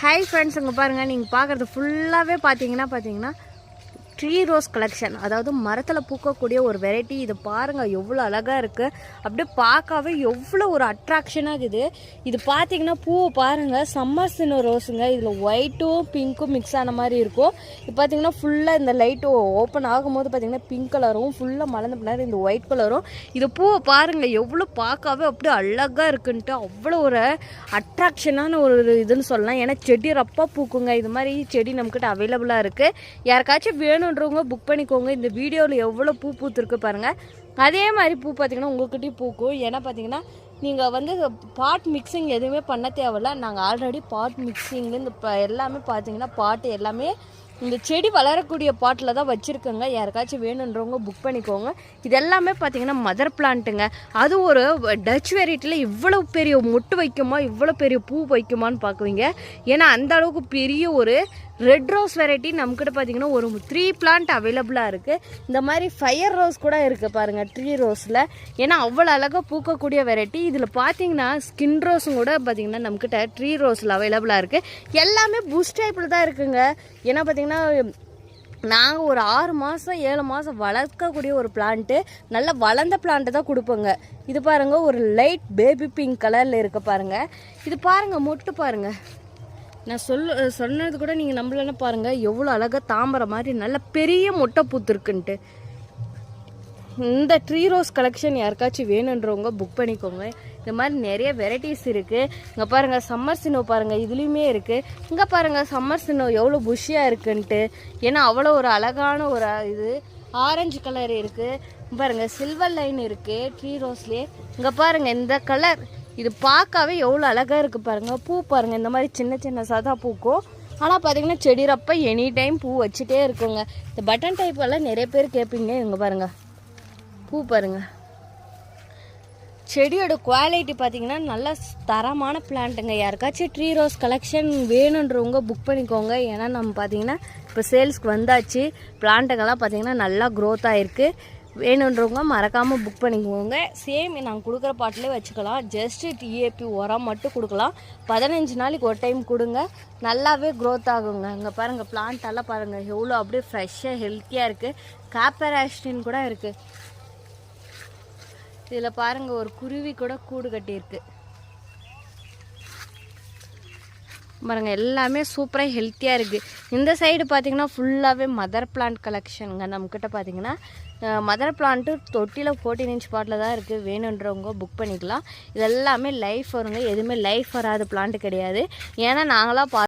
Hi friends, இங்கே பாருங்கள். நீங்கள் பார்க்குறது ஃபுல்லாகவே பார்த்தீங்கன்னா ட்ரீ ரோஸ் கலெக்ஷன். அதாவது மரத்தில் பூக்கக்கூடிய ஒரு வெரைட்டி. இது பாருங்கள் எவ்வளோ அழகாக இருக்குது. அப்படியே பார்க்கவே எவ்வளோ ஒரு அட்ராக்ஷனாக இருக்குது. இது பார்த்தீங்கன்னா பூவை பாருங்கள், சம்மர் சின்ன ரோஸுங்க. இதில் ஒயிட்டும் பிங்க்கும் மிக்ஸ் ஆன மாதிரி இருக்கும். இது பார்த்தீங்கன்னா ஃபுல்லாக இந்த லைட்டு ஓப்பன் ஆகும்போது பார்த்தீங்கன்னா பிங்க் கலரும், ஃபுல்லாக மலர்ந்த பின்னாடி இந்த ஒயிட் கலரும். இது பூவை பாருங்கள் எவ்வளோ பார்க்கவே அப்படியே அழகாக இருக்குன்ட்டு அவ்வளோ ஒரு அட்ராக்ஷனான ஒரு இதுன்னு சொல்லலாம். ஏன்னா செடி ரப்பாக பூக்குங்க. இது மாதிரி செடி நம்மக்கிட்ட அவைலபிளாக இருக்குது. யாருக்காச்சும் வேணுன்றவங்க புக் பண்ணிக்கோங்க. இந்த வீடியோவில் எவ்வளோ பூ பூத்துருக்கு பாருங்கள். அதே மாதிரி பூ பார்த்திங்கன்னா உங்கள்கிட்டயும் பூக்கும். ஏன்னா பார்த்தீங்கன்னா நீங்கள் வந்து பாட் மிக்சிங் எதுவுமே பண்ண தேவையில்ல. நாங்கள் ஆல்ரெடி பாட் மிக்சிங்கு இந்த எல்லாமே பார்த்தீங்கன்னா பாட்டு எல்லாமே இந்த செடி வளரக்கூடிய பாட்டில் தான் வச்சுருக்கோங்க. யாருக்காச்சும் வேணுன்றவங்க புக் பண்ணிக்கோங்க. இது எல்லாமே பார்த்தீங்கன்னா மதர் பிளான்ட்டுங்க. அது ஒரு டச் வெரைட்டியில் இவ்வளோ பெரிய மொட்டு வைக்குமா, இவ்வளோ பெரிய பூ வைக்குமான்னு பார்க்குவீங்க. ஏன்னா அந்த அளவுக்கு பெரிய ஒரு ரெட் ரோஸ் வெரைட்டி நம்மக்கிட்ட பார்த்தீங்கன்னா ஒரு 3 பிளான்ட் அவைலபிளாக இருக்குது. இந்த மாதிரி ஃபயர் ரோஸ் கூட இருக்குது பாருங்கள் ட்ரீ ரோஸில். ஏன்னா அவ்வளோ அழகாக பூக்கக்கூடிய வெரைட்டி. இதில் பார்த்தீங்கன்னா ஸ்கின் ரோஸும் கூட பார்த்தீங்கன்னா நம்மக்கிட்ட ட்ரீ ரோஸில் அவைலபிளாக இருக்குது. எல்லாமே புஷ் டைப்பில் தான் இருக்குங்க. ஏன்னா பார்த்தீங்கன்னா நாங்கள் ஒரு 6 மாதம் 7 மாதம் வளர்க்கக்கூடிய ஒரு பிளான்ட்டு, நல்லா வளர்ந்த பிளான்ட்டு தான் கொடுப்போங்க. இது பாருங்கள் ஒரு லைட் பேபி பிங்க் கலரில் இருக்க பாருங்கள். இது பாருங்கள் மொட்டு பாருங்கள். நான் சொன்னது கூட நீங்கள் நம்மளன்னு பாருங்கள் எவ்வளோ அழகாக தாமரை மாதிரி நல்ல பெரிய மொட்டை பூத்துருக்குன்ட்டு. இந்த ட்ரீ ரோஸ் கலெக்ஷன் யாருக்காச்சும் வேணுன்றவங்க புக் பண்ணிக்கோங்க. இந்த மாதிரி நிறைய வெரைட்டிஸ் இருக்குது. இங்கே பாருங்கள் சம்மர் சினோ பாருங்கள், இதுலேயுமே இருக்குது. இங்கே பாருங்கள் சம்மர் சினோ எவ்வளோ புஷ்ஷியாக இருக்குன்ட்டு. ஏன்னா அவ்வளோ ஒரு அழகான ஒரு இது ஆரஞ்சு கலர் இருக்குது பாருங்கள். சில்வர் லைன் இருக்குது ட்ரீ ரோஸ்லேயே. இங்கே பாருங்கள் இந்த கலர், இது பார்க்கவே எவ்வளோ அழகாக இருக்குது பாருங்கள். பூ பாருங்கள் இந்த மாதிரி சின்ன சின்ன சதா பூக்கும். ஆனால் பார்த்தீங்கன்னா செடி ரப்ப எனி டைம் பூ வச்சுட்டே இருக்குங்க. இந்த பட்டன் டைப் எல்லாம் நிறைய பேர் கேட்பீங்க. இங்கே பாருங்கள் பூ பாருங்கள். செடியோட குவாலிட்டி பார்த்தீங்கன்னா நல்ல தரமான பிளான்ட்டுங்க. யாருக்காச்சும் ட்ரீ ரோஸ் கலெக்ஷன் வேணுன்றவங்க புக் பண்ணிக்கோங்க. ஏன்னா நம்ம பார்த்தீங்கன்னா இப்போ சேல்ஸ்க்கு வந்தாச்சு. பிளான்ட்டுங்கெல்லாம் பார்த்தீங்கன்னா நல்லா க்ரோத் ஆகிருக்கு. வேணுன்றவங்க மறக்காமல் புக் பண்ணிக்கோங்க. சேம் நாங்கள் கொடுக்குற பாட்டிலே வச்சுக்கலாம். ஜஸ்ட்டு டிஏபி உரம் மட்டும் கொடுக்கலாம். 15 நாளைக்கு ஒரு டைம் கொடுங்க, நல்லாவே க்ரோத் ஆகுங்க. இங்கே பாருங்கள் பிளான்ட்டெல்லாம் பாருங்கள் எவ்வளோ அப்படியே ஃப்ரெஷ்ஷாக ஹெல்த்தியாக இருக்குது. காப்பர் ஆஸ்டின் கூட இருக்குது. இதில் பாருங்கள் ஒரு குருவி கூட கூடு கட்டியிருக்கு பாருங்கள். எல்லாமே சூப்பராக ஹெல்த்தியாக இருக்குது. இந்த சைடு பார்த்திங்கன்னா ஃபுல்லாகவே மதர் பிளான்ட் கலெக்ஷனுங்க. நம்மக்கிட்ட பார்த்திங்கன்னா மதர் பிளான்ட்டு தொட்டியில் 14 இன்ச் பாட்டில் தான் இருக்குது. வேணுன்றவங்க புக் பண்ணிக்கலாம். இது எல்லாமே லைஃப் வருங்க. எதுவுமே லைஃப் வராத பிளான்ட்டு கிடையாது. ஏன்னா நாங்களாம்